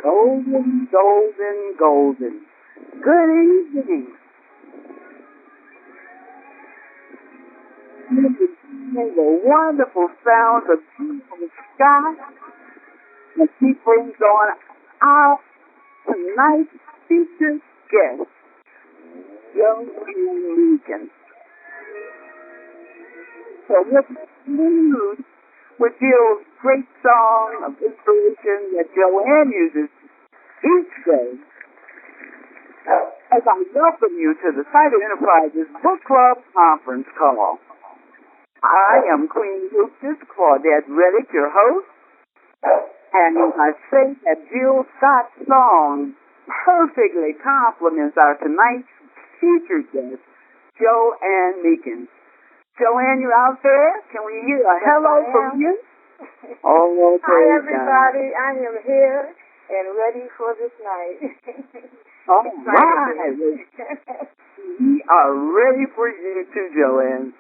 Golden, golden, golden. Good evening. The wonderful sounds of beautiful sky, and she brings on our tonight's featured guest, young Meekins. So let's conclude with Jill's great song of inspiration that Joanne uses each day as I welcome you to the Cider Enterprises Book Club Conference Call. I am Queen Hostess Claudette Redic, your host, and I say that Jill Scott's song perfectly complements our tonight's featured guest, Joanne Meekins. Joanne, you out there? Can we hear a hello from you? Oh, hi, everybody. I am here and ready for this night. All right. We are ready for you too, Joanne.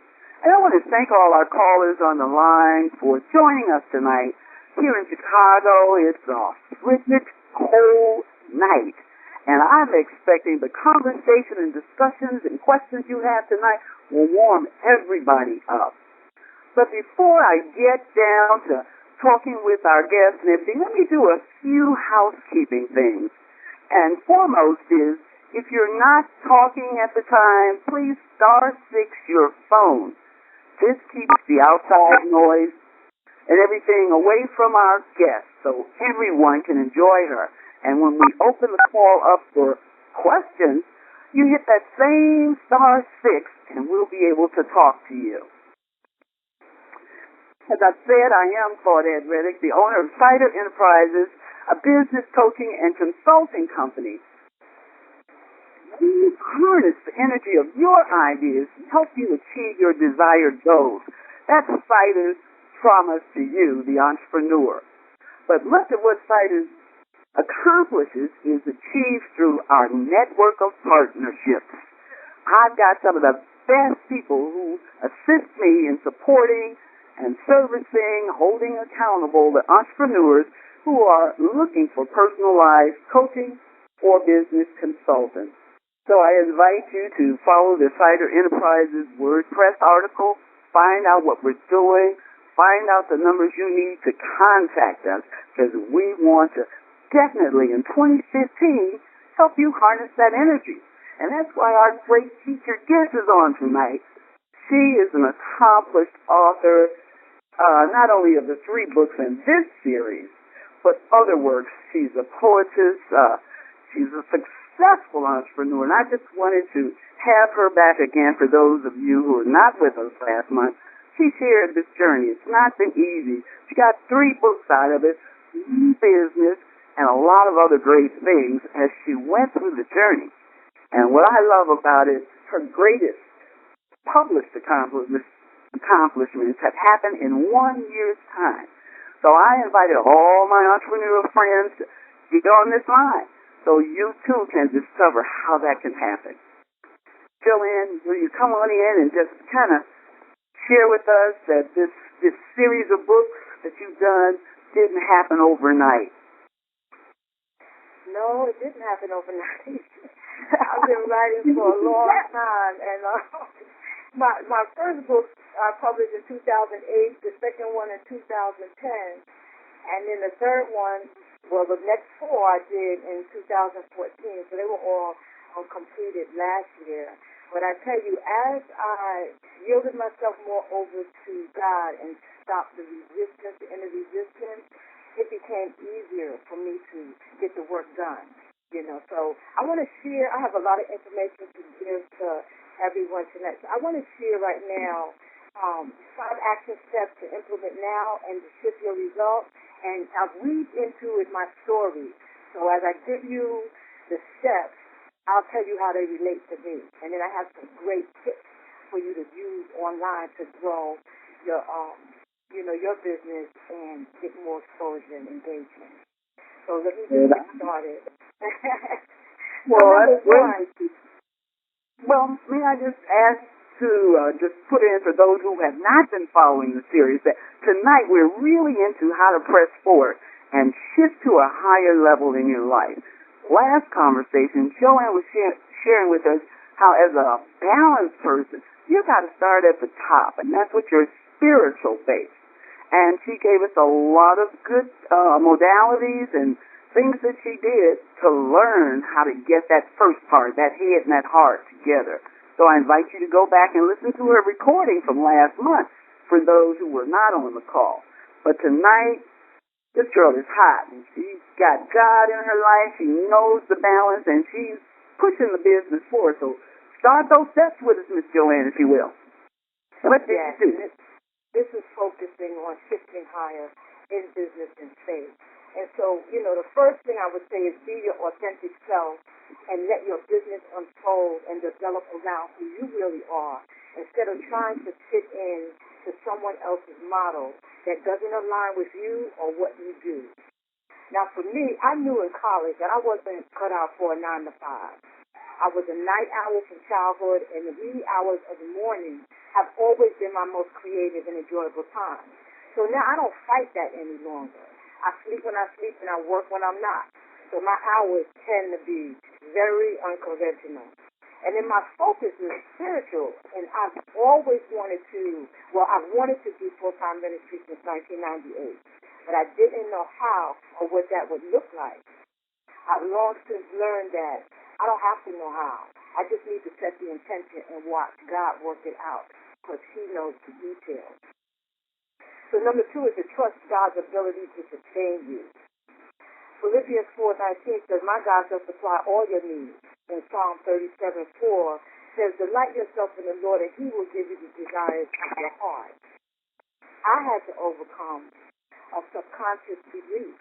And I want to thank all our callers on the line for joining us tonight. Here in Chicago, it's a frigid, cold night. And I'm expecting the conversation and discussions and questions you have tonight will warm everybody up. But before I get down to talking with our guests and everything, let me do a few housekeeping things. And foremost is, if you're not talking at the time, please *6 your phone. This keeps the outside noise and everything away from our guests so everyone can enjoy her. And when we open the call up for questions, you hit that same *6 and we'll be able to talk to you. As I said, I am Claudette Redic, the owner of Cider Enterprises, a business coaching and consulting company. We harness the energy of your ideas and help you achieve your desired goals. That's Cider's promise to you, the entrepreneur. But much of what Cider accomplishes is achieved through our network of partnerships. I've got some of the best people who assist me in supporting and servicing, holding accountable the entrepreneurs who are looking for personalized coaching or business consultants. So I invite you to follow the Cider Enterprises WordPress article, find out what we're doing, find out the numbers you need to contact us, because we want to definitely in 2015 help you harness that energy. And that's why our great teacher guest is on tonight. She is an accomplished author, not only of the 3 books in this series, but other works. She's a poetess. She's a successful entrepreneur, and I just wanted to have her back again for those of you who were not with us last month. She shared this journey. It's not been easy. She got 3 books out of it, business, and a lot of other great things as she went through the journey. And what I love about it, her greatest published accomplishments have happened in 1 year's time. So I invited all my entrepreneurial friends to get on this line so you too can discover how that can happen. Joanne, will you come on in and just kind of share with us that this series of books that you've done didn't happen overnight? No, it didn't happen overnight. I've been writing for a long time, and my first book I published in 2008, the second one in 2010, and then the third one, well, the next 4 I did in 2014, so they were all completed last year. But I tell you, as I yielded myself more over to God and stopped the resistance, the inner resistance, it became easier for me to get the work done. So I want to share, I have a lot of information to give to everyone tonight. So I want to share right now 5 action steps to implement now and to shift your results. And I'll weave into it my story. So as I give you the steps, I'll tell you how they relate to me. And then I have some great tips for you to use online to grow your your business and get more exposure and engagement. So let me just get started. Well, may I just ask to just put in for those who have not been following the series that tonight we're really into how to press forward. and shift to a higher level in your life. Last conversation, Joanne was sharing with us how as a balanced person, you got to start at the top, and that's with your spiritual base. And she gave us a lot of good modalities and things that she did to learn how to get that first part, that head and that heart together. So I invite you to go back and listen to her recording from last month for those who were not on the call. But tonight, this girl is hot, and she's got God in her life. She knows the balance, and she's pushing the business forward. So start those steps with us, Miss Joanne, if you will. What did you do? This is focusing on shifting higher in business and faith. And so, the first thing I would say is be your authentic self and let your business unfold and develop around who you really are instead of trying to fit in to someone else's model that doesn't align with you or what you do. Now, for me, I knew in college that I wasn't cut out for a 9 to 5. I was a night owl from childhood, and the wee hours of the morning have always been my most creative and enjoyable time. So now I don't fight that any longer. I sleep when I sleep, and I work when I'm not. So my hours tend to be very unconventional. And then my focus is spiritual, and I've always wanted to, I've wanted to do full-time ministry since 1998, but I didn't know how or what that would look like. I've long since learned that I don't have to know how. I just need to set the intention and watch God work it out because He knows the details. So number 2 is to trust God's ability to sustain you. Philippians 4:19 says, my God shall supply all your needs. And Psalm 37:4 says, delight yourself in the Lord and He will give you the desires of your heart. I had to overcome a subconscious belief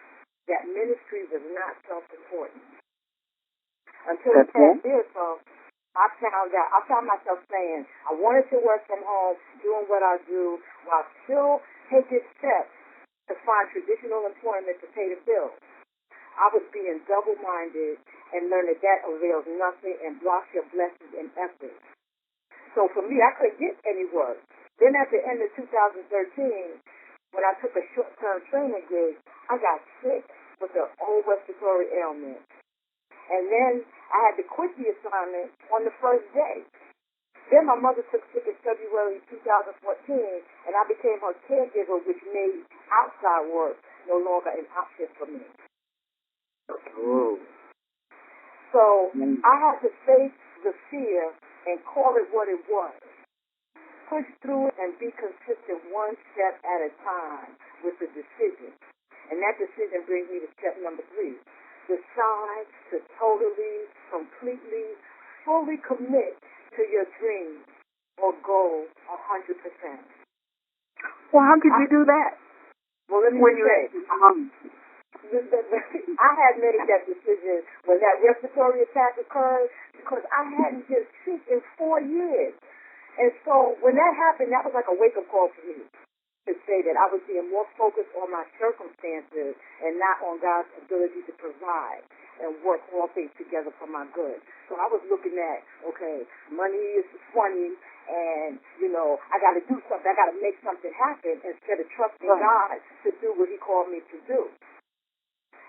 that ministry was not self-important. Until the past year or so, I found myself saying, I wanted to work from home, doing what I do, while still taking steps to find traditional employment to pay the bills. I was being double-minded and learned that avails nothing and blocks your blessings and efforts. So for me, I couldn't get any work. Then at the end of 2013, when I took a short-term training gig, I got sick with an old respiratory ailment. And then I had to quit the assignment on the first day. Then my mother took sick in February 2014, and I became her caregiver, which made outside work no longer an option for me. Oh. So I had to face the fear and call it what it was. Push through it and be consistent one step at a time with the decision. And that decision brings me to step number 3. Decide to totally, completely, fully commit to your dream or goal 100%. Well, how could you do that? Well, let me say, I had made that decision when that respiratory attack occurred because I hadn't been sick in 4 years. And so when that happened, that was like a wake-up call for me to say that I was being more focused on my circumstances and not on God's ability to provide and work all things together for my good. So I was looking at, okay, money is funny and, I got to do something. I got to make something happen instead of trusting God to do what He called me to do.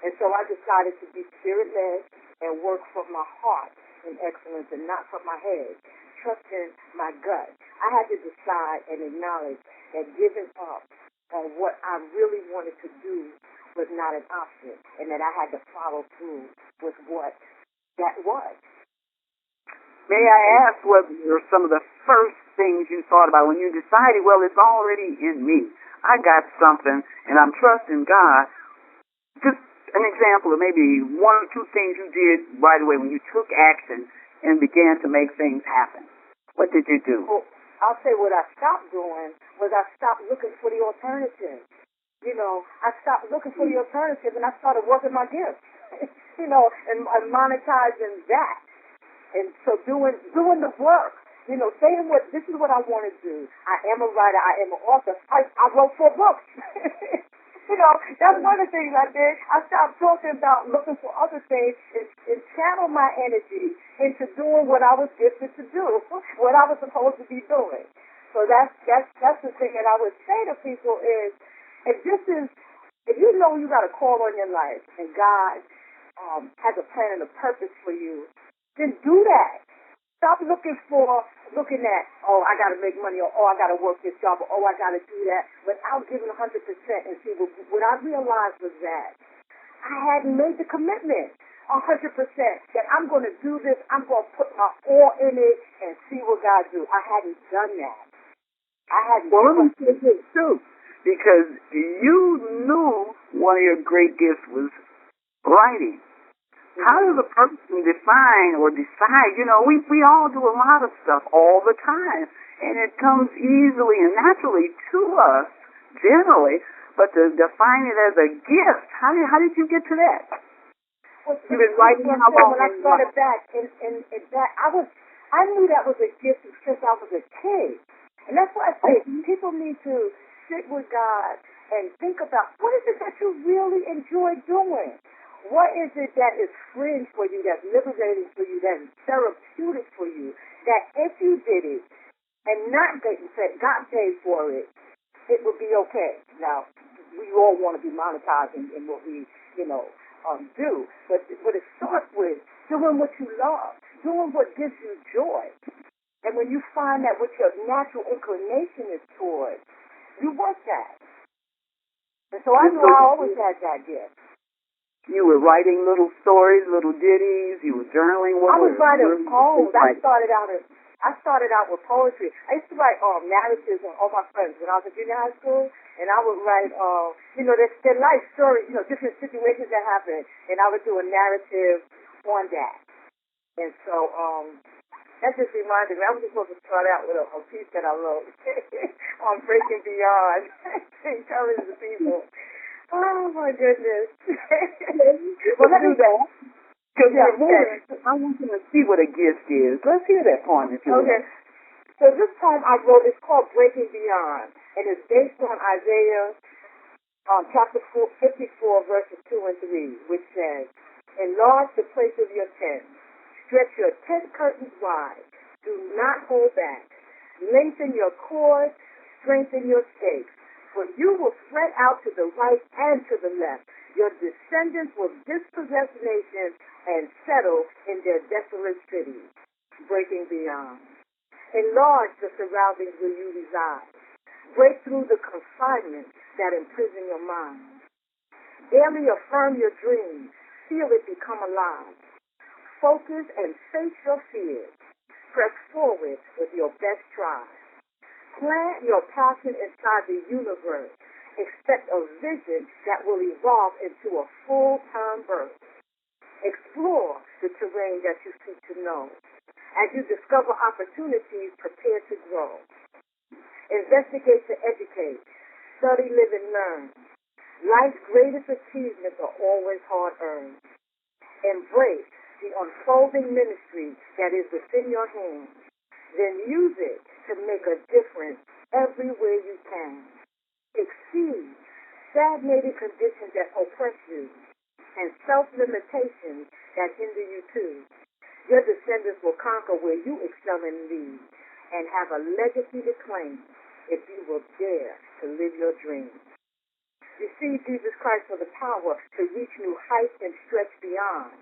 And so I decided to be spirit-led and work from my heart in excellence and not from my head, trusting my gut. I had to decide and acknowledge that giving up on what I really wanted to do was not an option and that I had to follow through with what that was. May I ask what were some of the first things you thought about when you decided, well, it's already in me. I got something and I'm trusting God. Just an example of maybe 1 or 2 things you did right away when you took action and began to make things happen. What did you do? Well, I'll say what I stopped doing was I stopped looking for the alternative. I stopped looking for the alternative and I started working my gifts, and monetizing that. And so doing the work, saying this is what I want to do. I am a writer. I am an author. I wrote 4 books. That's one of the things I did. I stopped talking about looking for other things and channel my energy into doing what I was gifted to do, what I was supposed to be doing. So that's the thing that I would say to people is, if this is If you know you got a call on your life and God has a plan and a purpose for you, then do that. Stop looking at, oh, I got to make money, or oh, I got to work this job, or oh, I got to do that, without giving 100%. And see, what I realized was that I hadn't made the commitment 100% that I'm going to do this, I'm going to put my all in it and see what God do. I hadn't done that. Well, let me say this, too, because you knew one of your great gifts was writing. How does a person define or decide? You know, we all do a lot of stuff all the time, and it comes easily and naturally to us, generally, but to define it as a gift, how did you get to that? Well, You've been writing how long? When I started back, and that I knew that was a gift since I was a kid. And that's why I say people need to sit with God and think about, what is it that you really enjoy doing? What is it that is freeing for you, that's liberating for you, that's therapeutic for you, that if you did it and not got paid for it, it would be okay. Now, we all want to be monetized in what we, do, but it starts with doing what you love, doing what gives you joy. And when you find that what your natural inclination is towards, you work that. And so I knew I always had that gift. You were writing little stories, little ditties. You were journaling. I was writing poems. I started out with poetry. I used to write narratives on all my friends when I was in junior high school, and I would write, their life stories, different situations that happened, and I would do a narrative on that. And so that just reminded me. I was just supposed to start out with a piece that I wrote on Breaking Beyond, encourage the people. Oh, my goodness. Well, let's do that. Because I want you to see what a gift is. Let's hear that poem, if you will. Okay. So this poem I wrote is called Breaking Beyond, and it's based on Isaiah chapter 54, verses 2 and 3, which says, enlarge the place of your tent. Stretch your tent curtains wide. Do not hold back. Lengthen your cords. Strengthen your stakes. For you will spread out to the right and to the left. Your descendants will dispossess nations and settle in their desolate cities. Breaking beyond. Enlarge the surroundings where you reside. Break through the confinement that imprison your mind. Daily affirm your dreams. Feel it become alive. Focus and face your fears. Press forward with your best try. Plant your passion inside the universe. Expect a vision that will evolve into a full-term birth. Explore the terrain that you seek to know. As you discover opportunities, prepare to grow. Investigate to educate. Study, live, and learn. Life's greatest achievements are always hard-earned. Embrace the unfolding ministry that is within your hands. Then use it to make a difference everywhere you can. Exceed stagnated conditions that oppress you and self-limitations that hinder you too. Your descendants will conquer where you excel and lead and have a legacy to claim if you will dare to live your dreams. Receive Jesus Christ for the power to reach new heights and stretch beyond.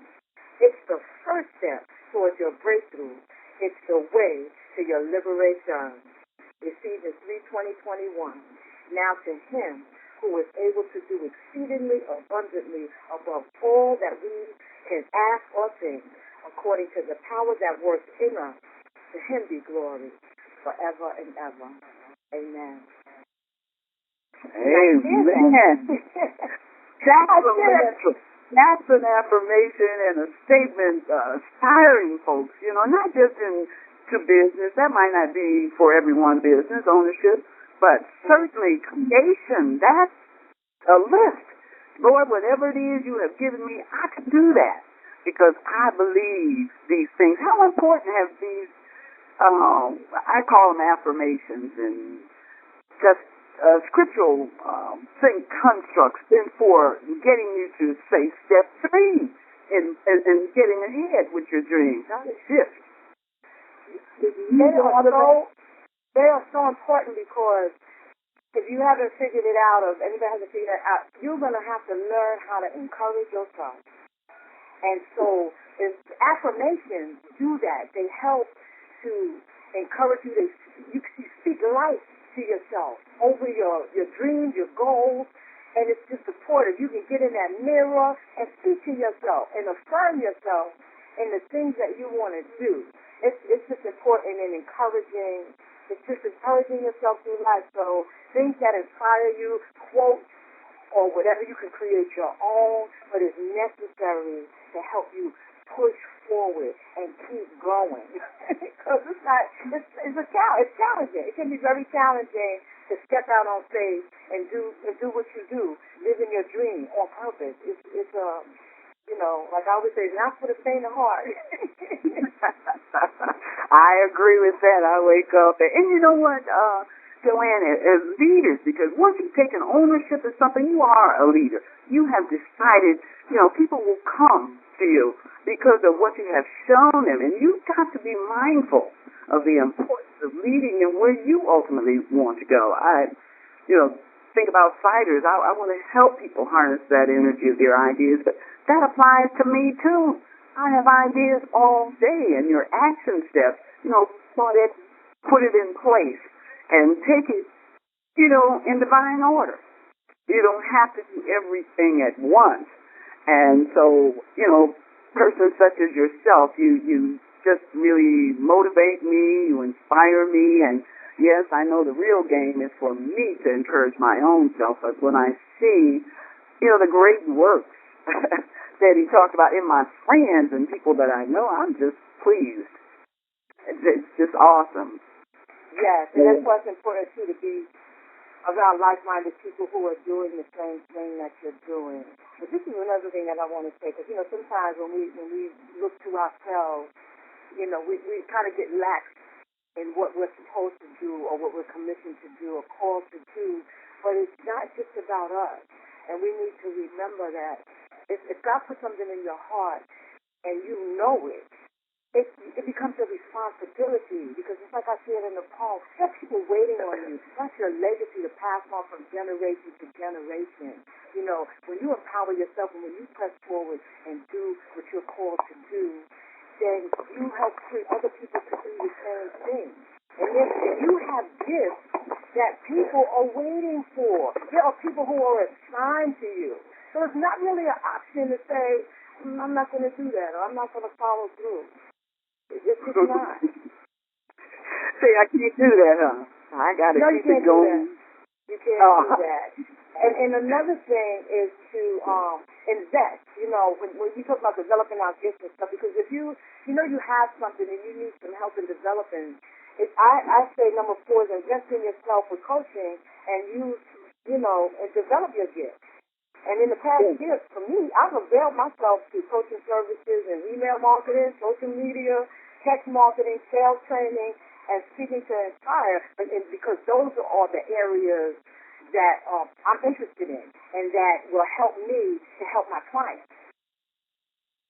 It's the first step towards your breakthrough. It's the way to your liberation. Ephesians 3:20-21. Now to him who is able to do exceedingly abundantly above all that we can ask or think, according to the power that works in us. To him be glory forever and ever. Amen. Amen. That's an affirmation and a statement inspiring folks, not just into business. That might not be for everyone, business ownership, but certainly creation. That's a list. Lord, whatever it is you have given me, I can do that because I believe these things. How important have these, I call them affirmations and just scriptural constructs been for getting you to say step 3 in getting ahead with your dreams. How to shift. They are so important because if you haven't figured it out, or if anybody hasn't figured it out, you're going to have to learn how to encourage yourself. And so if affirmations do that. They help to encourage you. You speak life to yourself over your dreams, your goals, and it's just supportive. You can get in that mirror and speak to yourself and affirm yourself in the things that you want to do. It's just important and encouraging. It's just encouraging yourself through life. So things that inspire you, quotes, or whatever, you can create your own, but it's necessary to help you push forward and keep going. Because it's challenging. It can be very challenging to step out on stage and do what you do, living your dream on purpose. It's like I always say, it's not for the faint of heart. I agree with that. I wake up and you know what, Joanne, as leaders, because once you've taken ownership of something, you are a leader. You have decided, people will come to you because of what you have shown them, and you've got to be mindful of the importance of leading and where you ultimately want to go. I think about ciders. I want to help people harness that energy of their ideas, but that applies to me too. I have ideas all day, and your action steps, Claudette, put it in place and take it, in divine order. You don't have to do everything at once. And so, persons such as yourself, you just really motivate me, you inspire me, and yes, I know the real game is for me to encourage my own self, but when I see, the great works that he talked about in my friends and people that I know, I'm just pleased. It's just awesome. Yes, and that's why it's important, too, to be around like-minded people who are doing the same thing that you're doing. But this is another thing that I want to say, because, sometimes when we look to ourselves, we kind of get lax in what we're supposed to do or what we're commissioned to do or called to do. But it's not just about us. And we need to remember that if God puts something in your heart and you know it, it becomes a responsibility, because it's like I said in the poem, there are people waiting on you. That's your legacy to pass on from generation to generation. When you empower yourself and when you press forward and do what you're called to do, then you help other people to do the same thing. And if you have gifts that people are waiting for, there are people who are assigned to you. So it's not really an option to say, I'm not going to do that, or I'm not going to follow through. It's just not. See, I can't do that, huh? I got to keep it going. You can't do that. And another thing is to invest. When you talk about developing our gifts and stuff, because if you have something and you need some help in developing, I say number 4 is invest in yourself with coaching and and develop your gifts. And in the past years, for me, I've availed myself to coaching services and email marketing, social media, text marketing, sales training, and speaking to inspire, because those are the areas that I'm interested in and that will help me to help my clients.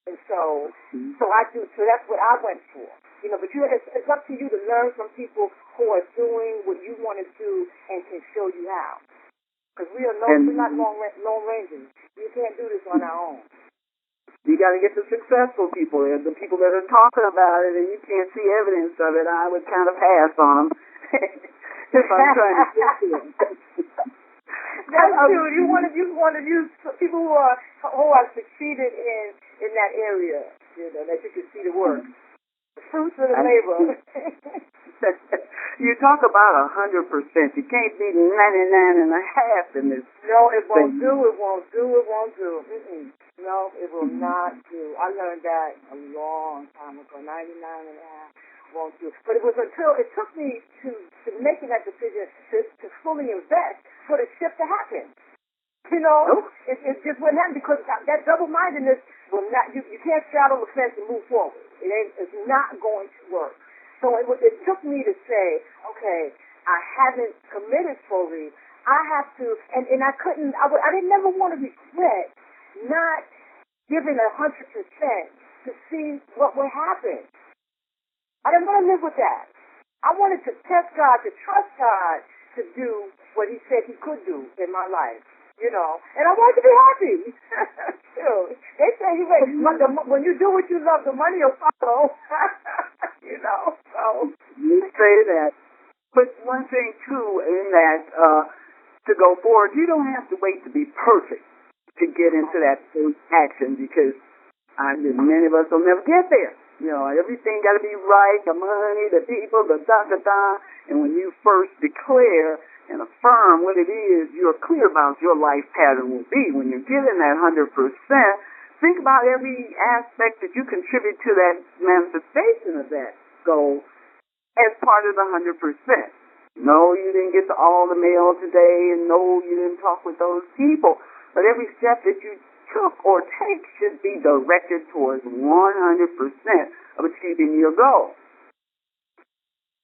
And so I do. So that's what I went for. But it's up to you to learn from people who are doing what you want to do and can show you how. Because we're not lone rangers. We can't do this on our own. You got to get the successful people, and the people that are talking about it, and you can't see evidence of it. I would kind of pass on them if I'm trying to get to them. That's true. You want to use people who are succeeded in that area, that you can see the work, the fruits of the labor. You talk about 100%. You can't be 99.5 in this. No, it won't do. It won't do. It won't do. No, it will not do. I learned that a long time ago. 99.5 won't do. But it was until it took me to making that decision to fully invest for the shift to happen. It just wouldn't happen, because that double-mindedness will not. You can't straddle the fence and move forward. It's not going to work. So it took me to say, okay, I haven't committed fully. I have to, and I couldn't. I didn't never want to regret not giving 100% to see what would happen. I didn't want to live with that. I wanted to test God, to trust God, to do what he said he could do in my life, you know. And I wanted to be happy. They say when you do what you love, the money will follow. You know, so. You say that. But one thing, too, in that, to go forward, you don't have to wait to be perfect to get into that first action, because many of us will never get there. You know, everything got to be right, the money, the people, the da-da-da. And when you first declare and affirm what it is, you're clear about your life pattern will be. When you're getting that 100%, think about every aspect that you contribute to that manifestation of that goal as part of the 100%. No, you didn't get to all the mail today, and no, you didn't talk with those people. But every step that you took or take should be directed towards 100% of achieving your goal.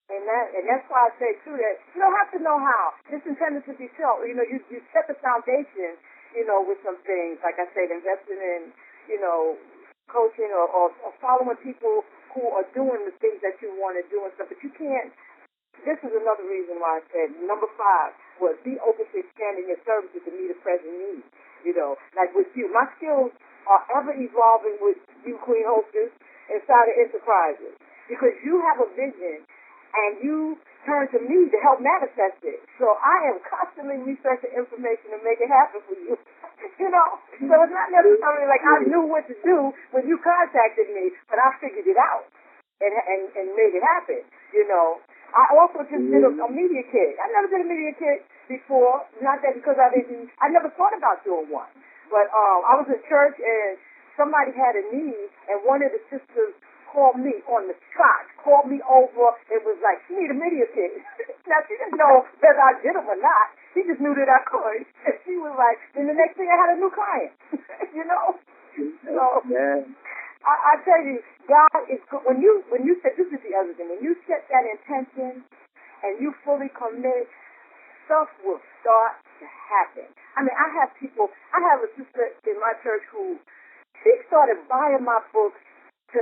And that's why I say, too, that you don't have to know how. It's intended to be so. You know, you set the foundation, you know, with some things, like I said, investing in, you know, coaching or following people who are doing the things that you want to do and stuff. But you can't. This is another reason why I said number 5 was be open to expanding your services to meet a present need. You know, like with you, my skills are ever evolving with you, Queen Hostess, and CiderEnterprises, because you have a vision and you turn to me to help manifest it. So I am constantly researching information to make it happen for you. You know, so it's not necessarily like I knew what to do when you contacted me, but I figured it out and made it happen. You know, I also just did a media kit. I've never did a media kit before. Not that because I never thought about doing one. But I was in church and somebody had a need, and one of the sisters called me on the spot, called me over, and was like, she need a media kit. Now, she didn't know whether I did them or not. She just knew that I could. And she was like, and the next thing I had a new client. You know? So, I tell you, God is good. When you set, this is the other thing, when you set that intention and you fully commit, stuff will start to happen. I mean, I have a sister in my church who, she started buying my books to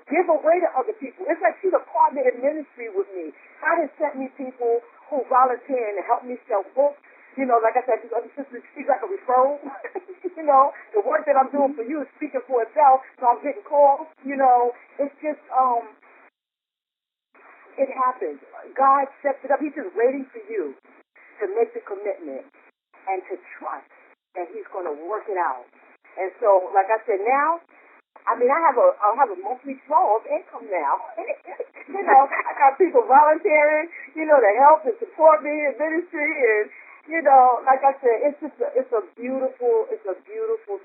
give away to other people. It's like she's a partner in ministry with me. God has sent me people who volunteer and help me sell books. You know, like I said, she's like a referral. You know, the work that I'm doing for you is speaking for itself, so I'm getting calls. You know, it's just, it happens. God sets it up. He's just waiting for you to make the commitment and to trust that he's going to work it out. And so, like I said, now, I mean, I'll have a monthly flow of income now. You know, I got people volunteering, you know, to help and support me in ministry, and you know, like I said, it's a beautiful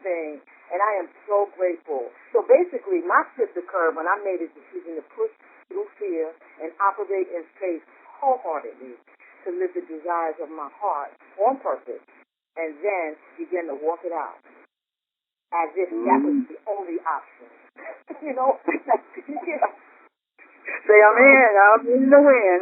thing, and I am so grateful. So basically, my shift occurred when I made a decision to push through fear and operate in faith wholeheartedly to live the desires of my heart on purpose, and then begin to walk it out as if that was the only option. You know, say I'm in the win.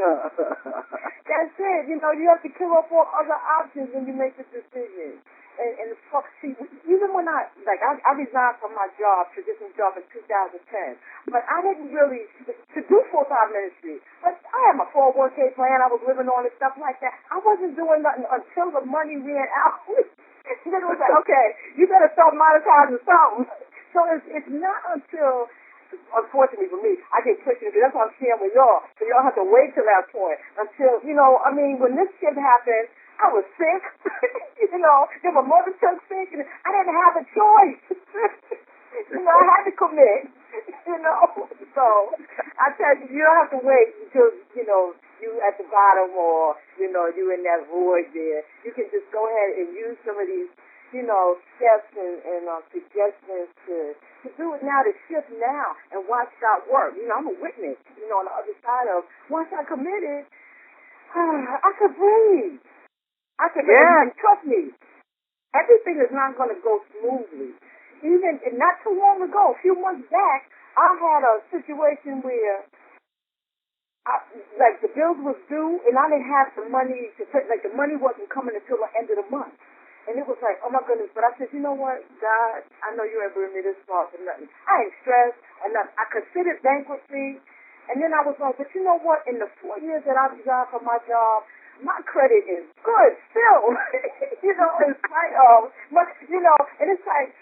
That's it. You know, you have to kill off all other options when you make the decision. And see, even when I resigned from my traditional job in 2010, but I didn't really, to do full-time ministry, but I had my 401k plan, I was living on and stuff like that. I wasn't doing nothing until the money ran out. Then it was like, okay, you better start monetizing something. So it's not until, unfortunately for me, I get pushed into, that's what I'm sharing with y'all, so y'all have to wait till that point until, you know, I mean, when this shit happened, I was sick, you know, then my mother took sick, and I didn't have a choice. You know, I had to commit, you know. So I tell you, you don't have to wait until, you know, you at the bottom or, you know, you in that void there. You can just go ahead and use some of these, you know, steps and suggestions to do it now, to shift now and watch God work. You know, I'm a witness, you know, on the other side of, once I committed, I could breathe. I could, and trust me, everything is not going to go smoothly. Even not too long ago, a few months back, I had a situation where, the bills was due, and I didn't have the money to pay. Like, the money wasn't coming until the end of the month. And it was like, oh, my goodness. But I said, you know what, God, I know you ain't bringing me this far for nothing. I ain't stressed or nothing. I considered bankruptcy. And then I was like, but you know what? In the 4 years that I resigned from my job, my credit is good still. In spite of, but, and it's like,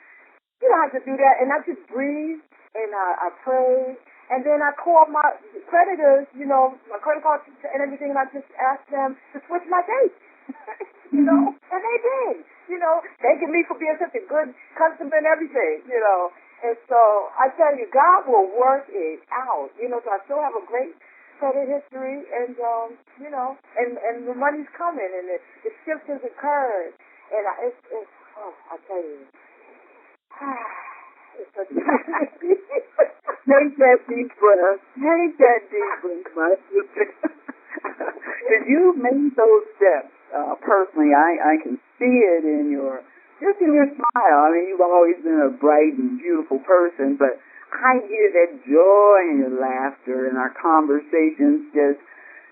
you don't have to do that. And I just breathe, and I pray, and then I call my creditors, my credit card and everything, and I just ask them to switch my dates. And they did, thanking me for being such a good customer and everything, And so I tell you, God will work it out, so I still have a great credit history, and, and the money's coming, and the shift has occurred, and I tell you, it's such a Take that deep breath. Take that deep breath, my sister. Because you made those steps. Personally, I can see it in your smile. I mean, you've always been a bright and beautiful person, but I hear that joy in your laughter, and our conversations just,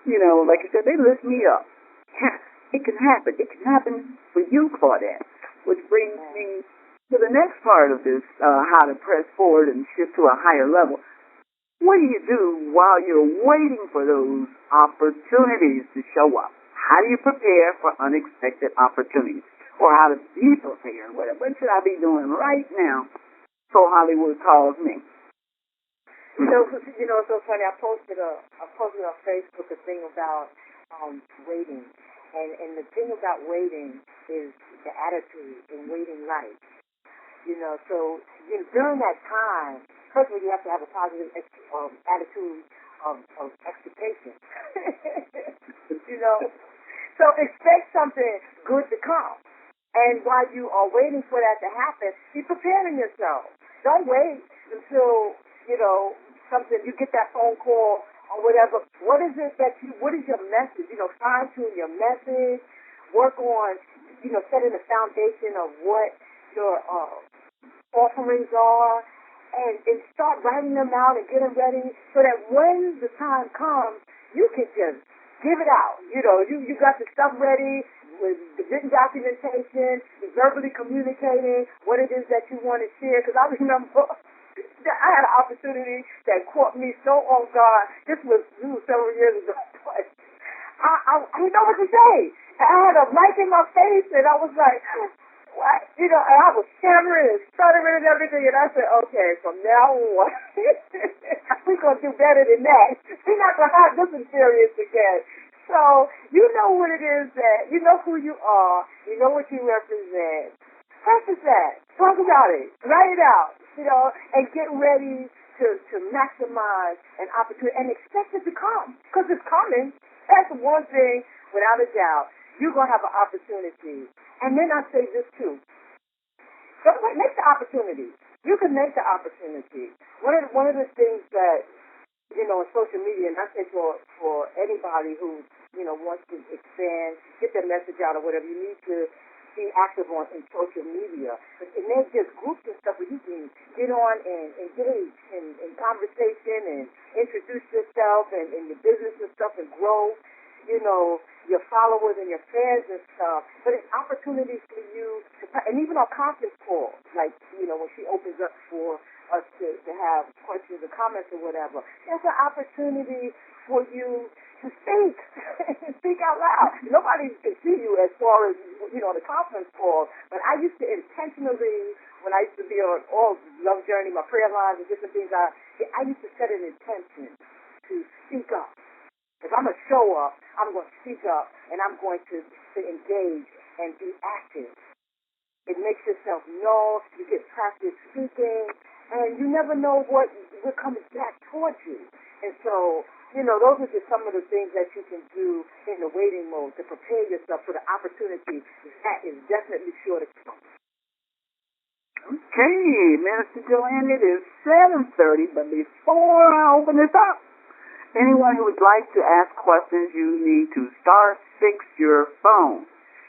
like you said, they lift me up. It can happen. It can happen for you, Claudette, which brings me to the next part of this, how to press forward and shift to a higher level. What do you do while you're waiting for those opportunities to show up? How do you prepare for unexpected opportunities? Or how to be prepared? What should I be doing right now so Hollywood calls me? It's so funny. I posted on Facebook a thing about waiting. And the thing about waiting is the attitude in waiting life. So during that time, first of all, you have to have a positive attitude of expectation. So expect something good to come. And while you are waiting for that to happen, be preparing yourself. Don't wait until, you get that phone call or whatever. What is your message? Fine-tune your message. Work on, setting the foundation of what your offerings are, and start writing them out and getting ready so that when the time comes, you can just give it out. You got the stuff ready with the written documentation, verbally communicating what it is that you want to share. Because I remember I had an opportunity that caught me so off guard. This was several years ago. I didn't know what to say. I had a mic in my face, and I was like, what? And I was stammering and stuttering and everything, and I said, okay, from now on, we're going to do better than that. We're not going to have this experience again. So, you know what it is that, you know who you are, you know what you represent. Practice that. Talk about it. Write it out, and get ready to maximize an opportunity and expect it to come, because it's coming. That's one thing, without a doubt. You're going to have an opportunity. And then I say this, too. Don't make the opportunity. You can make the opportunity. One of the things that, in social media, and I say for anybody who, wants to expand, get their message out or whatever, you need to be active in social media. And there's just groups and stuff where you can get on and engage in conversation and introduce yourself and your business and stuff and grow, your followers and your fans and stuff. But it's opportunities for you and even on conference calls, like, when she opens up for us to have questions or comments or whatever, there's an opportunity for you to speak out loud. Nobody can see you as far as, on the conference call, but I used to intentionally, when I used to be on all Love Journey, my prayer lines and different things, I used to set an intention to speak up. If I'm going to show up, I'm going to speak up, and I'm going to engage and be active. It makes yourself known. You get practice speaking, and you never know what comes back towards you. And so, those are just some of the things that you can do in the waiting mode to prepare yourself for the opportunity that is definitely sure to come. Okay, Minister Joanne, it is 7:30, but before I open this up, anyone who would like to ask questions, you need to *6 your phone.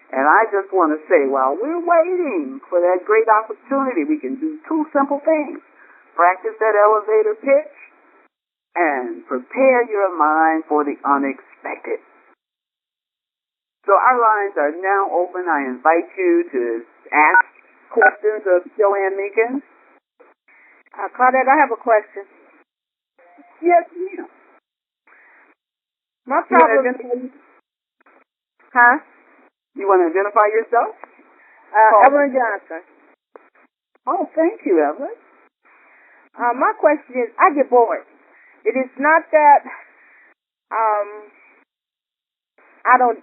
And I just want to say, while we're waiting for that great opportunity, we can do two simple things. Practice that elevator pitch and prepare your mind for the unexpected. So our lines are now open. I invite you to ask questions of Joanne Meekins. Claudette, I have a question. Yes, ma'am. My problem is, Huh? You want to identify yourself? Evelyn Johnson. Oh, thank you, Evelyn. My question is, I get bored. It is not that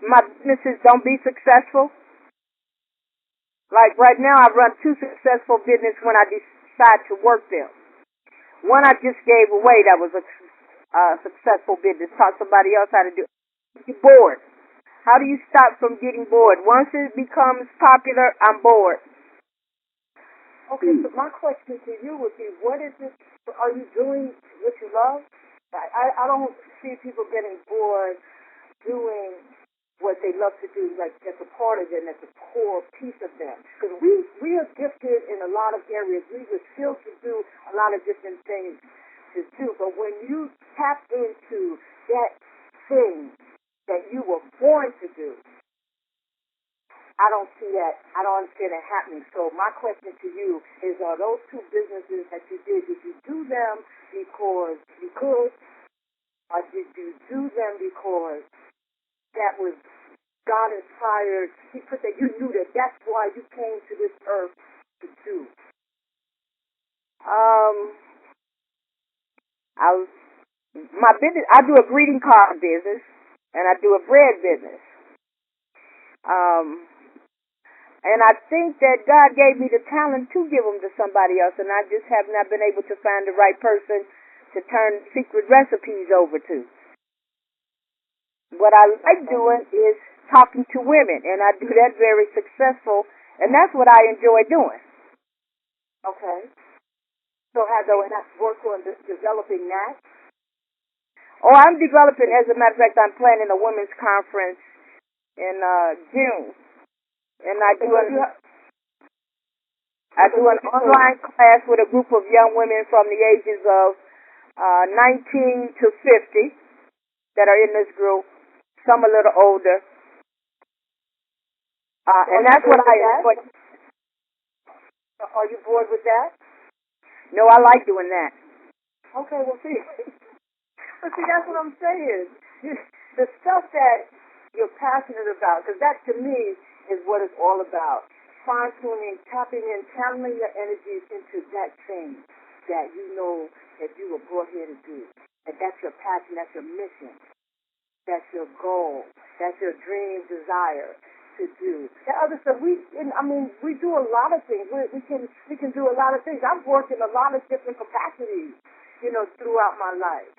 my businesses don't be successful. Like right now, I run 2 successful businesses when I decide to work them. One I just gave away that was a successful business. Taught somebody else how to do it. You're bored. How do you stop from getting bored? Once it becomes popular, I'm bored. Okay, so my question to you would be, what is it, are you doing what you love? I don't see people getting bored doing what they love to do, like that's a part of them, that's a core piece of them. Because we are gifted in a lot of areas. We were skilled to do a lot of different things to do. But when you tap into that thing that you were born to do, I don't see that. I don't understand that happening. So my question to you is, are those 2 businesses that you did you do them because you could, or did you do them because that was God inspired? He put that, you knew that that's why you came to this earth to do. My business, I do a greeting card business, and I do a bread business. And I think that God gave me the talent to give them to somebody else, and I just have not been able to find the right person to turn secret recipes over to. What I like doing is talking to women, and I do that very successful, and that's what I enjoy doing. Okay. So have you not worked on developing that? Oh, I'm developing. As a matter of fact, I'm planning a women's conference in June. And I do an online class with a group of young women from the ages of 19 to 50 that are in this group. Some a little older. And that's what I enjoy. Are you bored with that? No, I like doing that. Okay, well, see. But see, that's what I'm saying. The stuff that you're passionate about, because that to me is what it's all about. Fine-tuning, tapping in, channeling your energies into that thing that you know that you were brought here to do. And that's your passion, that's your mission, that's your goal, that's your dream, desire to do. That other stuff, we do a lot of things. We can do a lot of things. I've worked in a lot of different capacities, throughout my life.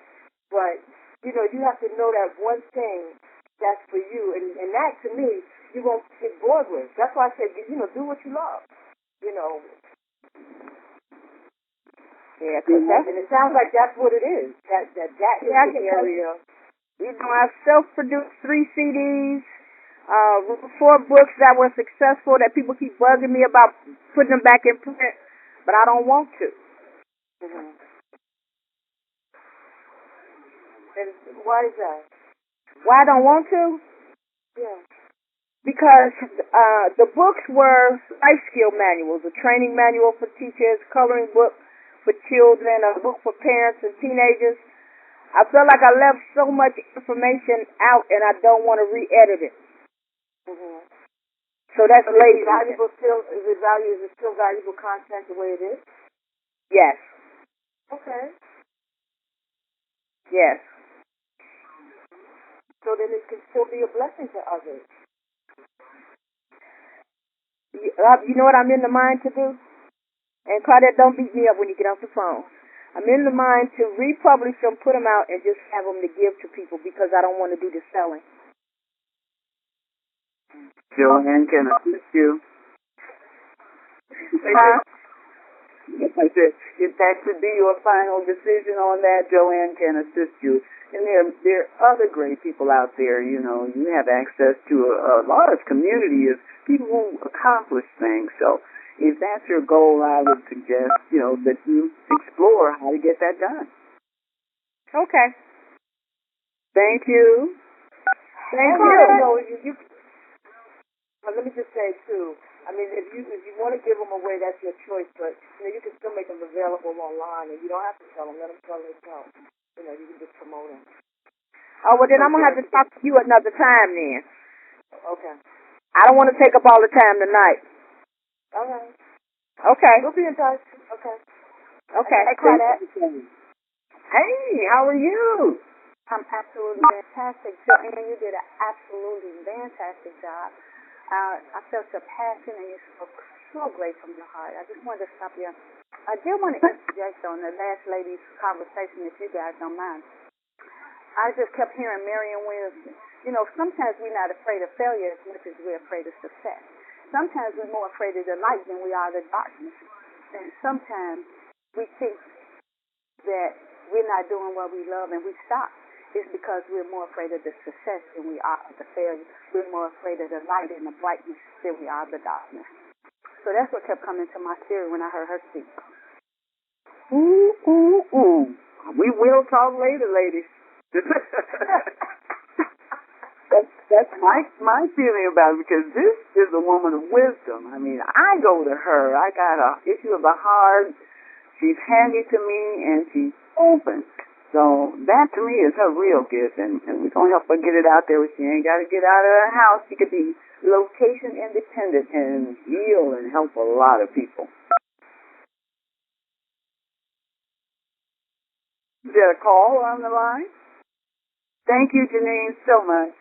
But, you have to know that one thing that's for you. And that, to me, you won't get bored with. That's why I said, do what you love. Yeah, and it sounds like that's what it is. That is the area. I self-produced 3 CDs, 4 books that were successful that people keep bugging me about putting them back in print, but I don't want to. Mm-hmm. And why is that? Why I don't want to? Yeah. Because the books were life skill manuals, a training manual for teachers, coloring book for children, a book for parents and teenagers. I felt like I left so much information out, and I don't want to re-edit it. Mm-hmm. So that's lazy. Is it still valuable content the way it is? Yes. Okay. Yes. So then it can still be a blessing to others. You know what I'm in the mind to do? And Claudette, don't beat me up when you get off the phone. I'm in the mind to republish them, put them out, and just have them to give to people because I don't want to do the selling. Joanne can assist you. Huh? I said, if that should be your final decision on that, Joanne can assist you. And there are other great people out there, you have access to a large community of people who accomplish things. So if that's your goal, I would suggest, that you explore how to get that done. Okay. Thank you. Thank you. Let me just say, too, if you want to give them away, that's your choice, but, you can still make them available online, and you don't have to tell them. Let them tell themselves. You can just promote them. Oh, well, then I'm going to have to talk to you another time then. Okay. I don't want to take up all the time tonight. All right. Okay. We'll be in touch. Okay. Okay. Hey, Claudette. Hey, how are you? I'm absolutely fantastic. Joanne, you did an absolutely fantastic job. I felt your passion and you spoke so great from your heart. I just wanted to stop you. I did want to interject on the last lady's conversation, if you guys don't mind. I just kept hearing Merriam-Webster. You know, sometimes we're not afraid of failure as much as we're afraid of success. Sometimes we're more afraid of the light than we are the darkness. And sometimes we think that we're not doing what we love and we stop. It's because we're more afraid of the success than we are of the failure. We're more afraid of the light and the brightness than we are of the darkness. So that's what kept coming to my spirit when I heard her speak. Ooh, ooh, ooh. We will talk later, ladies. That's my feeling about it, because this is a woman of wisdom. I mean, I go to her. I got an issue of the heart. She's handy to me, and she's open. So that, to me, is her real gift, and we're going to help her get it out there. She ain't got to get out of her house. She could be location independent and heal and help a lot of people. Is there a call on the line? Thank you, Janine, so much.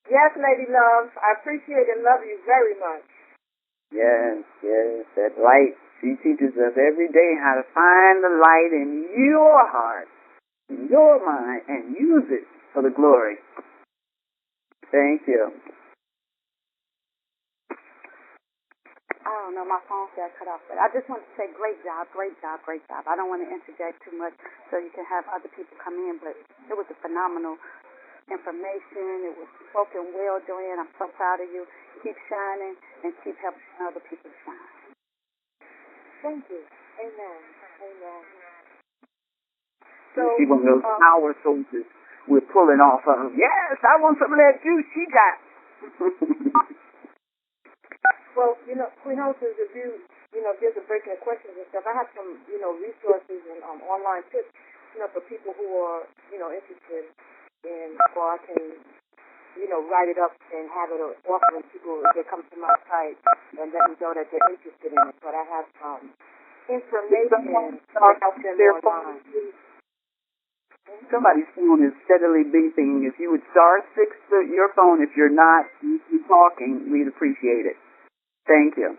Yes, Lady Love. I appreciate and love you very much. Yes, that light. She teaches us every day how to find the light in your heart, in your mind, and use it for the glory. Thank you. I don't know, my phone got cut off, but I just want to say great job, great job, great job. I don't want to interject too much so you can have other people come in, but it was a phenomenal information. It was spoken well, Joanne. I'm so proud of you. Keep shining and keep helping other people shine. Thank you. Amen. Amen. So, she one of those power sources we're pulling off of. Yes, I want some of that juice she got. Well, you know, Queen Hostess, if you give the breaking of questions and stuff, I have some, resources and online tips, for people who are, interested in, or I can, write it up and have it offering people if they come to my site and let me know that they're interested in it. But I have information to help them online. Somebody's phone is steadily beeping. If you would star 6 your phone, if you're not talking, we'd appreciate it. Thank you.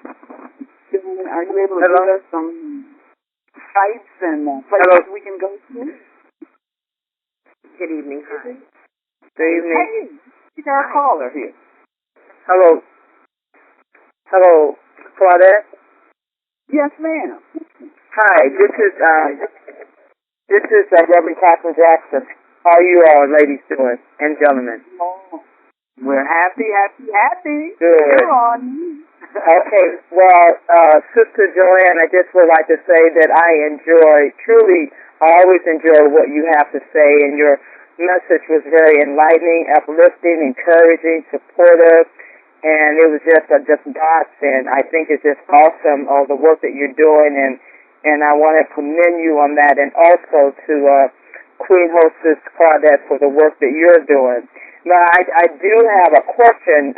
Are you able to give us some sites and places we can go to? Good evening. Hi. Good evening. Hey, you got a caller here. Hello. Hello, Claudette? Yes, ma'am. Hi, this is Reverend Catherine Jackson. How are you all ladies doing, and gentlemen? Oh. We're happy. Good. You're on. Okay, well, Sister Joanne, I just would like to say that I always enjoy what you have to say, and your message was very enlightening, uplifting, encouraging, supportive, and it was just godsend. I think it's just awesome, all the work that you're doing, and I want to commend you on that, and also to Queen Hostess Claudette for the work that you're doing. Now, I do have a question,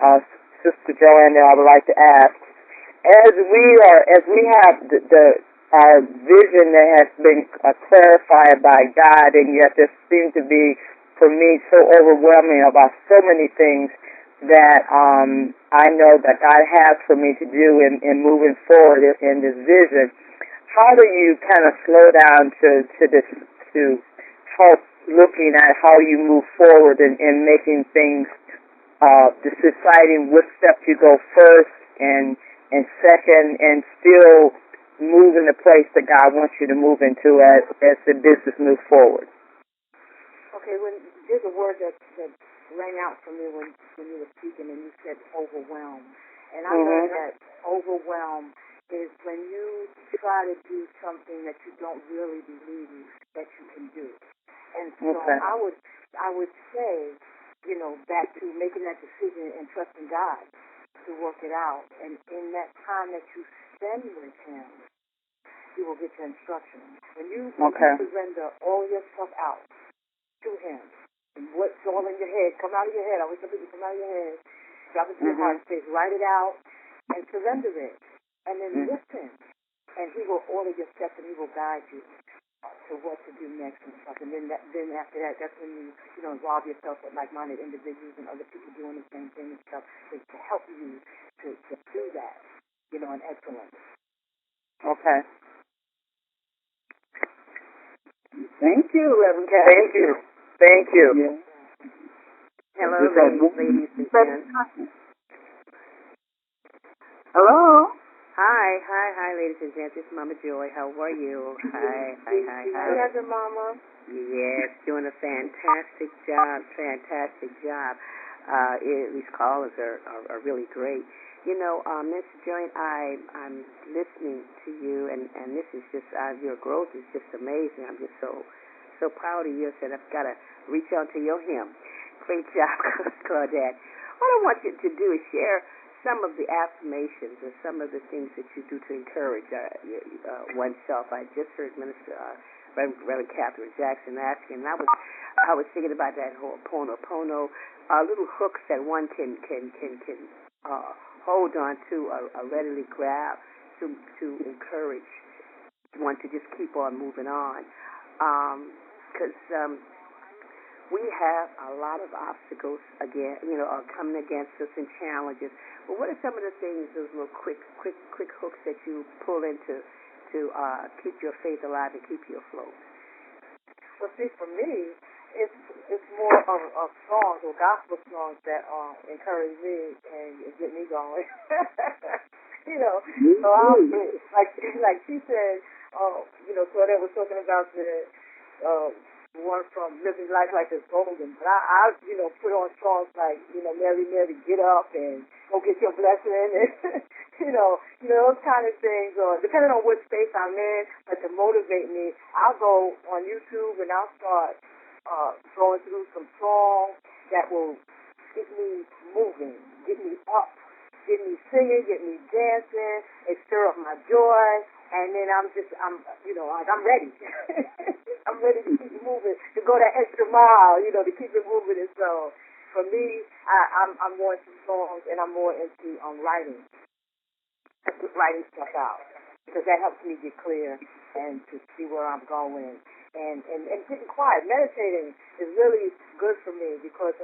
Sister Joanne, that I would like to ask. As we have our vision that has been clarified by God, and yet there seems to be, for me, so overwhelming about so many things that I know that God has for me to do in moving forward in this vision. How do you kind of slow down to help looking at how you move forward in making things, deciding which steps you go first and second, and still move in the place that God wants you to move into as the business moves forward? Okay, there's a word that rang out for me when you were speaking, and you said overwhelm. And I learned that overwhelm is when you try to do something that you don't really believe that you can do. And so I would say, back to making that decision and trusting God to work it out. And in that time that you spend with Him, you will get your instructions. When you surrender all your stuff out to Him, what's all in your head, come out of your head. I wish somebody would come out of your head, drop it to your heart space, write it out, and surrender it. And then listen. And he will order your steps and he will guide you to what to do next and stuff. And then after that, that's when you involve yourself with like-minded individuals and other people doing the same thing and stuff to help you to do that, in excellence. Okay. Thank you, Reverend Kathy. Thank you. Thank you. Yeah. Hello, ladies and gentlemen. Hello. Hi, ladies and gents. It's Mama Joy. How are you? Hi. How's your mama? Yes, doing a fantastic job. These callers are really great. Miss Joy, I'm listening to you, and this is just your growth is just amazing. I'm just so proud of you. I said I've got to reach out to your hymn. Great job, Claudette. What I want you to do is share some of the affirmations or some of the things that you do to encourage oneself. I just heard Minister Reverend Catherine Jackson asking, and I was thinking about that whole pono, little hooks that one can hold on to or readily grab to encourage one to just keep on moving on. Because we have a lot of obstacles again, are coming against us and challenges. But what are some of the things, those little quick hooks that you pull into to keep your faith alive and keep you afloat? Well, see, for me, it's more of songs or gospel songs that encourage me and get me going. So I'll like she said, Claudette was talking about the one from Living Life Like It's Golden. But I put on songs like, Mary, Mary, get up and go get your blessing and, those kind of things. Or depending on what space I'm in, but to motivate me, I'll go on YouTube and I'll start going through some songs that will get me moving, get me up, get me singing, get me dancing, and stir up my joy. And then I'm ready. I'm ready to keep moving, to go that extra mile, to keep it moving. And so, for me, I'm going through songs, and I'm more into writing stuff out, because that helps me get clear and to see where I'm going. And getting quiet, meditating is really good for me because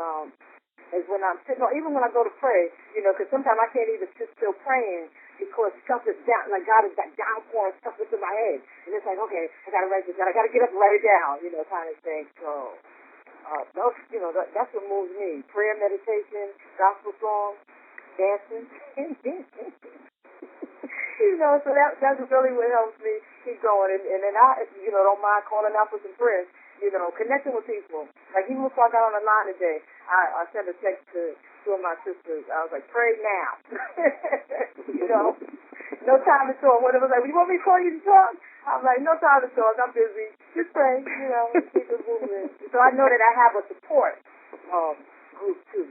is when I'm sitting, or even when I go to pray, because sometimes I can't even sit still praying because stuff is down, like God is like downpouring stuff into my head. And it's like, okay, I got to write this down. I got to get up and write it down, kind of thing. So, that's what moves me. Prayer, meditation, gospel songs, dancing. So that's really what helps me keep going. And then I, don't mind calling out for some prayers. Connecting with people. Like even before I got on the line today, I sent a text to two of my sisters. I was like, pray now. No time to talk. One of them was like, well, you want me to call you to talk? I'm like, no time to talk. I'm busy. Just pray, keep it moving. So I know that I have a support group too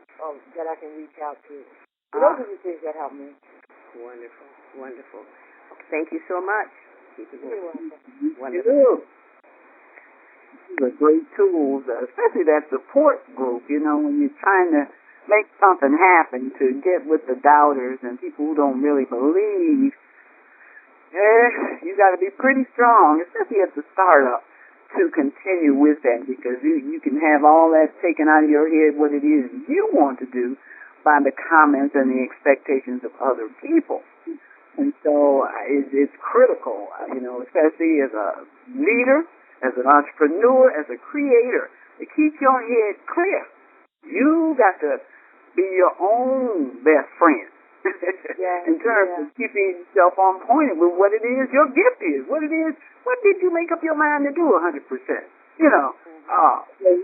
that I can reach out to. So those are the things that help me. Wonderful. Thank you so much. Keep it moving. Wonderful. These are great tools, especially that support group, when you're trying to make something happen, to get with the doubters and people who don't really believe. You got to be pretty strong, especially at the startup, to continue with that, because you can have all that taken out of your head, what it is you want to do, by the comments and the expectations of other people. And so it's critical, especially as a leader, as an entrepreneur, as a creator, to keep your head clear. You got to be your own best friend in terms of keeping yourself on point with what it is your gift is, what it is, what did you make up your mind to do 100%? So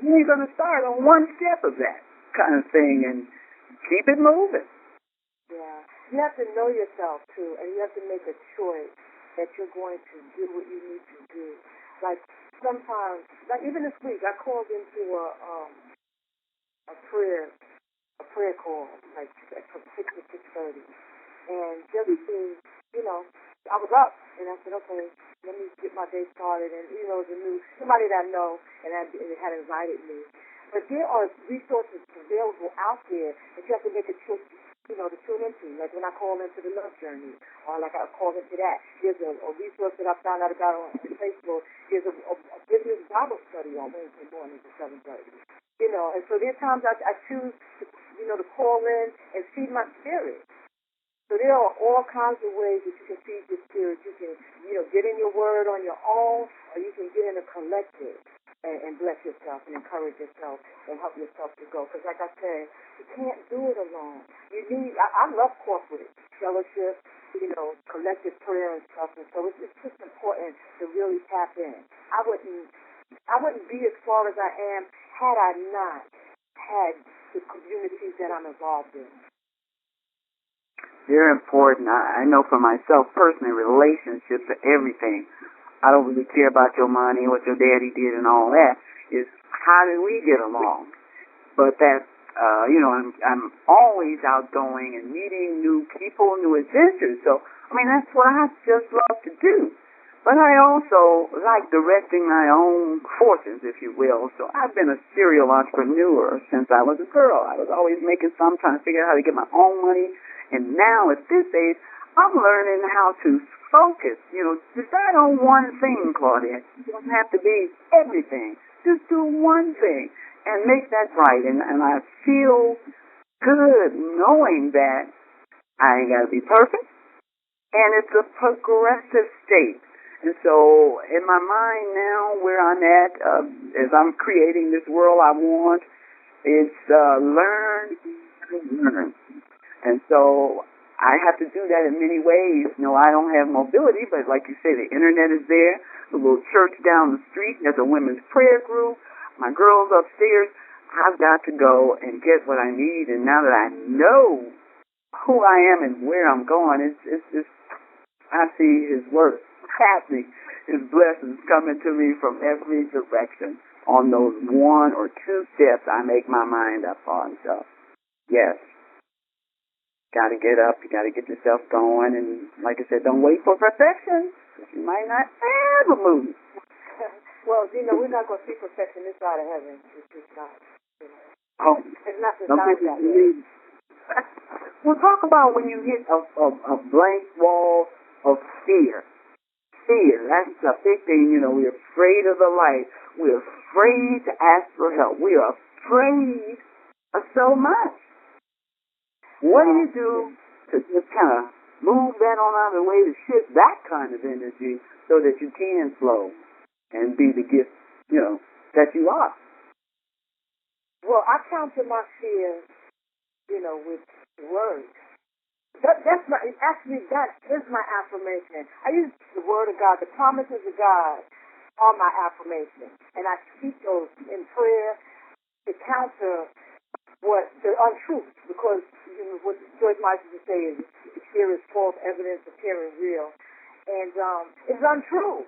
you're going to start on one step of that kind of thing and keep it moving. Yeah. You have to know yourself, too, and you have to make a choice that you're going to do what you need to do. Like, sometimes, like even this week, I called into a prayer call, like from 6 to 6:30, and just to, I was up, and I said, okay, let me get my day started, and it was somebody that I know, and it had invited me. But there are resources available out there that you have to make a choice, to tune into. Like when I call into the Love Journey, or like I call into that. There's a resource that I found out about on Facebook. There's a business Bible study on Wednesday mornings at 7:30. And so there are times I choose to call in and feed my spirit. So there are all kinds of ways that you can feed your spirit. You can, get in your word on your own, or you can get in a collective and bless yourself and encourage yourself and help yourself to go. Because like I said, you can't do it alone. You need, I love corporate fellowship, collective prayer and stuff. And so it's just important to really tap in. I wouldn't be as far as I am had I not had the communities that I'm involved in. Very important. I know for myself personally, relationships are everything. I don't really care about your money, what your daddy did and all that. It's how do we get along? But that, I'm always outgoing and meeting new people, new adventures. So, that's what I just love to do. But I also like directing my own fortunes, if you will. So I've been a serial entrepreneur since I was a girl. I was always making some, trying to figure out how to get my own money. And now at this age, I'm learning how to focus. Decide on one thing, Claudette. It doesn't have to be everything. Just do one thing and make that right. And I feel good knowing that I ain't got to be perfect. And it's a progressive state. And so in my mind now, where I'm at, as I'm creating this world I want, it's learn. And so I have to do that in many ways. I don't have mobility, but like you say, the internet is there. The little church down the street has a women's prayer group. My girls upstairs. I've got to go and get what I need. And now that I know who I am and where I'm going, it's I see His work happening, His blessings coming to me from every direction. On those one or two steps, I make my mind up on. So, yes. Got to get up. You got to get yourself going. And like I said, don't wait for perfection, because you might not ever move. Well, we're not going to see perfection this side of heaven. It's just not. Oh, it's not designed that way. Well, talk about when you hit a blank wall of fear. Fear, that's a big thing. We're afraid of the light. We're afraid to ask for help. We are afraid of so much. What do you do to just kind of move that on out of the way to shift that kind of energy so that you can flow and be the gift, that you are? Well, I counter my fear, with words. That is my affirmation. I use the word of God, the promises of God are my affirmation. And I speak those in prayer to counter what the untruth, because what Joyce Meyer used to say is fear is false evidence appearing real, and it's untrue.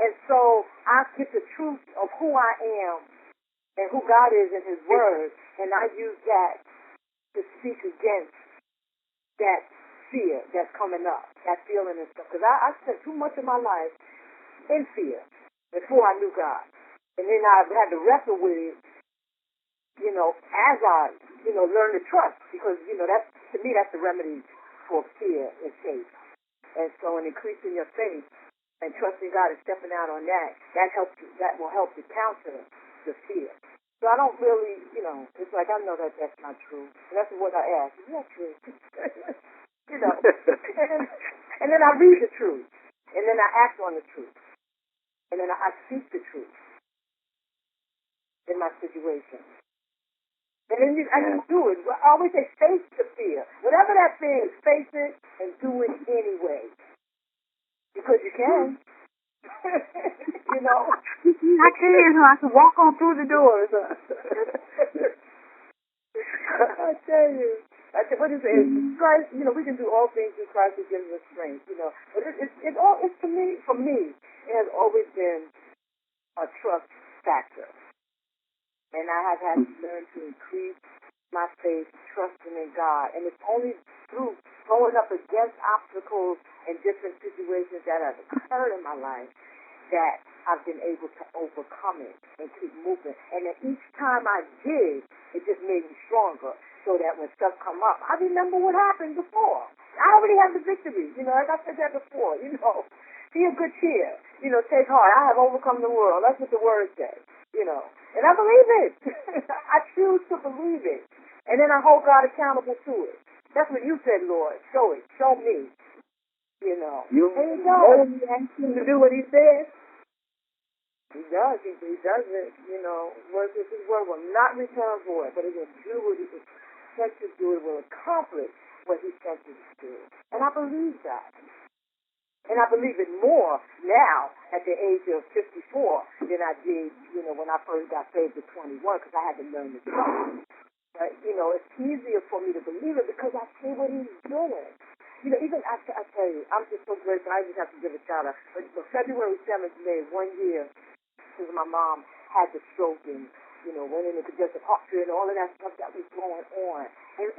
And so I get the truth of who I am and who God is in His Word, and I use that to speak against that fear that's coming up, that feeling and stuff. Because I spent too much of my life in fear before I knew God, and then I had to wrestle with it. As I, learn to trust, because, that's, to me, that's the remedy for fear and faith. And so in increasing your faith and trusting God and stepping out on that will help to counter the fear. So I don't really, it's like I know that that's not true. And that's what I ask. Is that true? And then I read the truth. And then I act on the truth. And then I speak the truth in my situation. And then I can do it. I always say face the fear. Whatever that fear is, face it and do it anyway. Because you can. I can walk on through the doors. I tell you. What is it? Christ, we can do all things through Christ who gives us strength, But it's to me, for me, it has always been a trust factor. And I have had to learn to increase my faith, trusting in God. And it's only through going up against obstacles and different situations that have occurred in my life that I've been able to overcome it and keep moving. And then each time I did, it just made me stronger so that when stuff come up, I remember what happened before. I already have the victory. Like I said that before, be of good cheer. Take heart. I have overcome the world. That's what the word says, And I believe it. I choose to believe it. And then I hold God accountable to it. That's what you said, Lord. Show it. Show me. You there you go. ask him to do what he says. He does. He does it. His word will not return void, but it will do what he sent to do. It will accomplish what he sent it to do. And I believe that. And I believe it more now at the age of 54 than I did, when I first got saved at 21, because I had to learn the truth. But, it's easier for me to believe it because I see what he's doing. Even I tell you, I'm just so grateful. I just have to give a shout out. But February 7th made 1 year since my mom had the stroke and, went into congestive heart failure and all of that stuff that was going on. And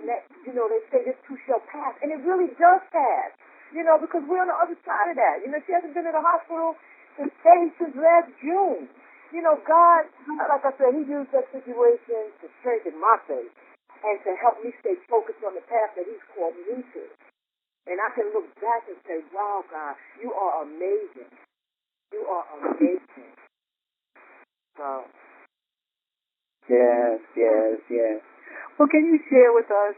that, they say this too shall pass. And it really does pass, because we're on the other side of that. She hasn't been in the hospital since last June. God, like I said, he used that situation to strengthen my faith and to help me stay focused on the path that he's called me to. And I can look back and say, wow, God, you are amazing. You are amazing. So. Yes. Well, can you share with us,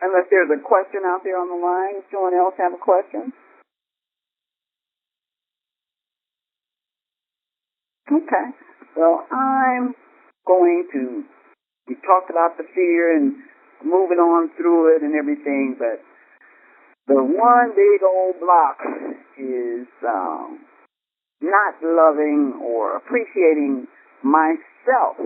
unless there's a question out there on the line, does anyone else have a question? Okay. Well, I'm going to, we talked about the fear and moving on through it and everything, but the one big old block is not loving or appreciating myself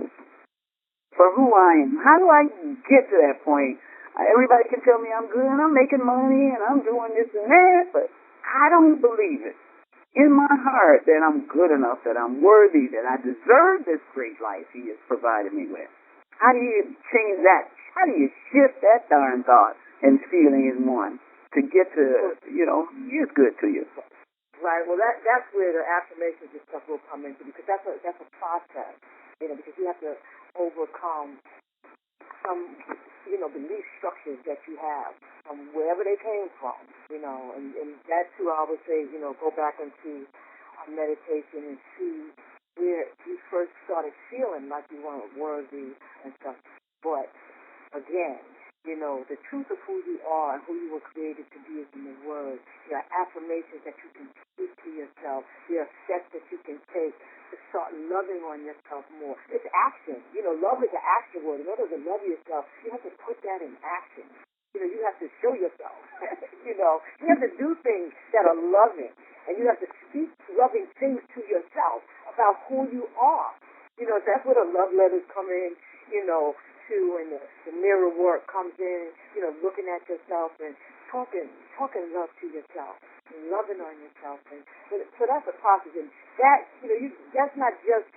for who I am. How do I get to that point? Everybody can tell me I'm good and I'm making money and I'm doing this and that, but I don't believe it in my heart that I'm good enough, that I'm worthy, that I deserve this great life he has provided me with. How do you change that? How do you shift that darn thought and feeling in one to get to, he's good to you? Right. Well, that's where the affirmations and stuff will come into, because that's a process, because you have to overcome some, belief structures that you have from wherever they came from, and that too, I would say, go back into meditation and see where you first started feeling like you weren't worthy and stuff. But again, the truth of who you are and who you were created to be is in the Word. There are affirmations that you can speak to yourself. There are steps that you can take to start loving on yourself more. It's action. Love is an action word. In order to love yourself, you have to put that in action. You have to show yourself. You have to do things that are loving. And you have to speak loving things to yourself about who you are. That's where the love letters come in, and the mirror work comes in, looking at yourself and talking love to yourself and loving on yourself. And so that's a process. And that, that's not just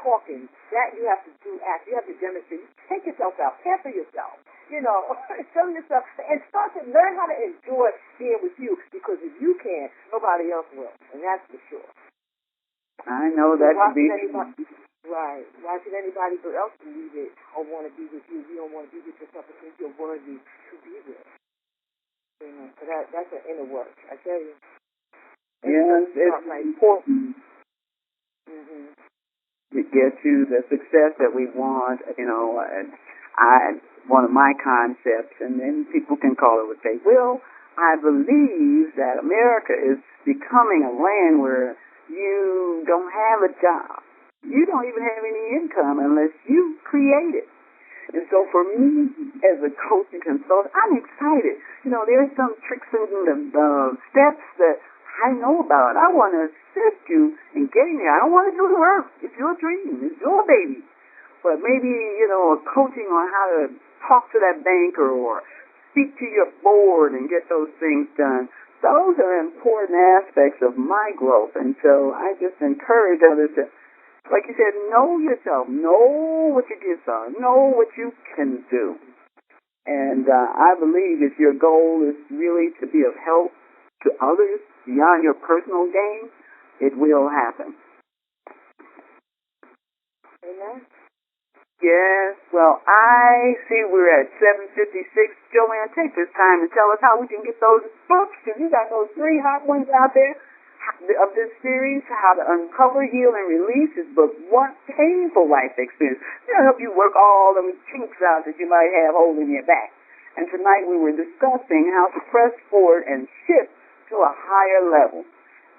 talking. That you have to do act. You have to demonstrate. Take yourself out. Pamper yourself. Show yourself. And start to learn how to enjoy being with you, because if you can, nobody else will. And that's for sure. I know that to be right. Why should anybody else believe it or want to be with you? You don't want to be with yourself because you're worthy to be with. So that's an inner work, I tell you. Yes, it's important to get to the success that we want. And one of my concepts, and then people can call it what they will, I believe that America is becoming a land where you don't have a job. You don't even have any income unless you create it. And so for me, as a coach and consultant, I'm excited. There's some tricks and the steps that I know about. I want to assist you in getting there. I don't want to do the work. It's your dream. It's your baby. But maybe, a coaching on how to talk to that banker or speak to your board and get those things done. Those are important aspects of my growth. And so I just encourage others to, like you said, know yourself, know what your gifts are, know what you can do. And I believe if your goal is really to be of help to others beyond your personal gain, it will happen. Amen. Yes, well, I see we're at 7:56. Joanne, take this time to tell us how we can get those books, because you got those 3 hot ones out there of this series, How to Uncover, Heal, and Release His book, One Painful Life Experience. It'll help you work all them kinks out that you might have holding your back. And tonight we were discussing how to press forward and shift to a higher level.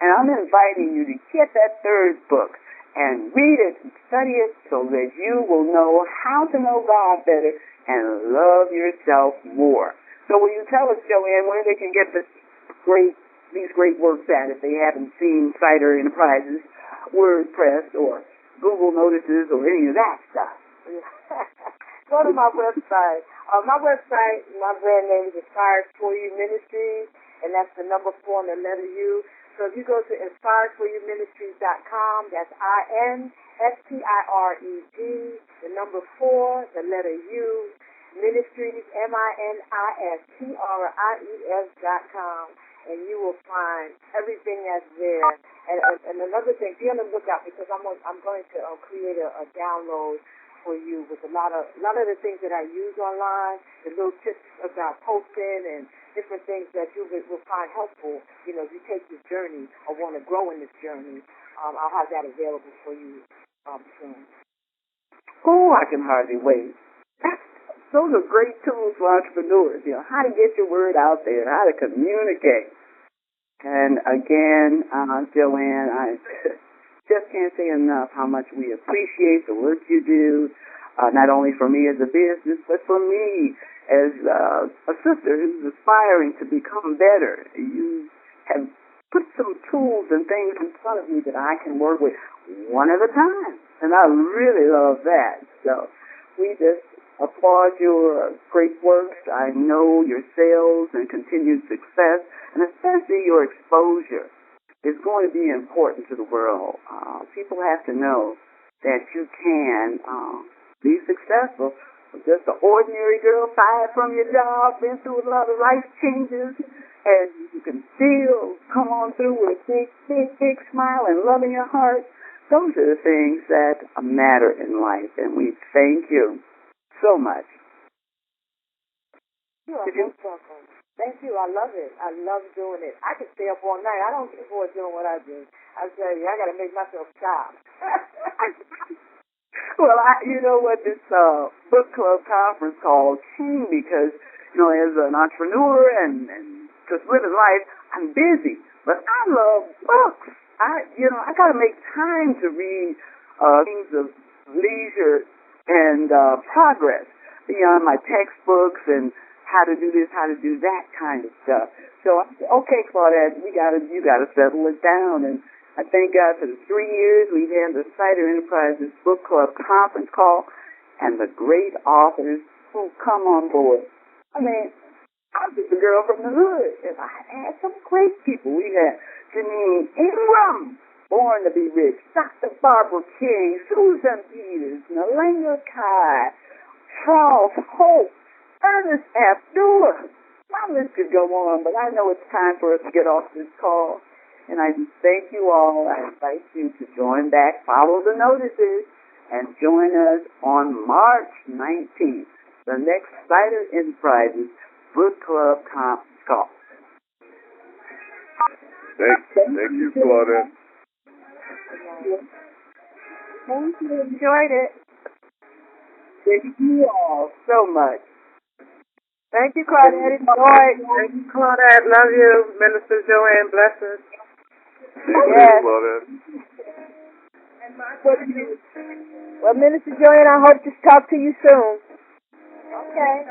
And I'm inviting you to get that 3rd book and read it and study it so that you will know how to know God better and love yourself more. So will you tell us, Joanne, where they can get these great works at if they haven't seen Cider Enterprises, WordPress, or Google Notices, or any of that stuff? Go to my website. My website, my brand name is Inspired For You Ministries, and that's the number 4 and the letter U. So if you go to inspiredforyouministries.com, that's INSPIRED, the number 4, the letter U, ministries, MINISTRIES.com, and you will find everything that's there. And another thing, be on the lookout, because I'm going to create a download for you with a lot of the things that I use online, the little tips about posting and different things that you will find helpful, if you take this journey or want to grow in this journey. I'll have that available for you soon. Oh, I can hardly wait. Those are great tools for entrepreneurs, how to get your word out there, how to communicate. And again, Joanne, I just can't say enough how much we appreciate the work you do, not only for me as a business, but for me as a sister who's aspiring to become better. You have put some tools and things in front of me that I can work with one at a time, and I really love that. So we just applaud your great works. I know your sales and continued success, and especially your exposure is going to be important to the world. People have to know that you can be successful. Just an ordinary girl, fired from your job, been through a lot of life changes, and you can still come on through with a big, big, big smile and love in your heart. Those are the things that matter in life, and we thank you so much. You are most welcome. Thank you. I love it. I love doing it. I can stay up all night. I don't get bored doing what I do. I tell you, I got to make myself stop. Well, you know what, this book club conference call came because, as an entrepreneur and just living life, I'm busy. But I love books. I got to make time to read things of leisure and progress beyond my textbooks and how to do this, how to do that kind of stuff. So I said, okay, Claudette, you gotta settle it down. And I thank God for the 3 years we've had the Cider Enterprises Book Club conference call and the great authors who come on board. I mean, I'm just a girl from the hood, and I had some great people. We had Janine Ingram, Born to Be Rich, Dr. Barbara King, Susan Peters, Nalena Kai, Charles Hope, Ernest Abdullah. My list could go on, but I know it's time for us to get off this call. And I thank you all. I invite you to join back, follow the notices, and join us on March 19th, the next Cider Enterprises Book Club conference call. Thank you, Claudette. Thank you. Enjoyed it. Thank you all so much. Thank you, Claudette. Enjoyed. Thank you, Claudette. Love you. Minister Joanne, blessings. Yes. Claudette. Well, Minister Joanne, I hope to talk to you soon. Okay.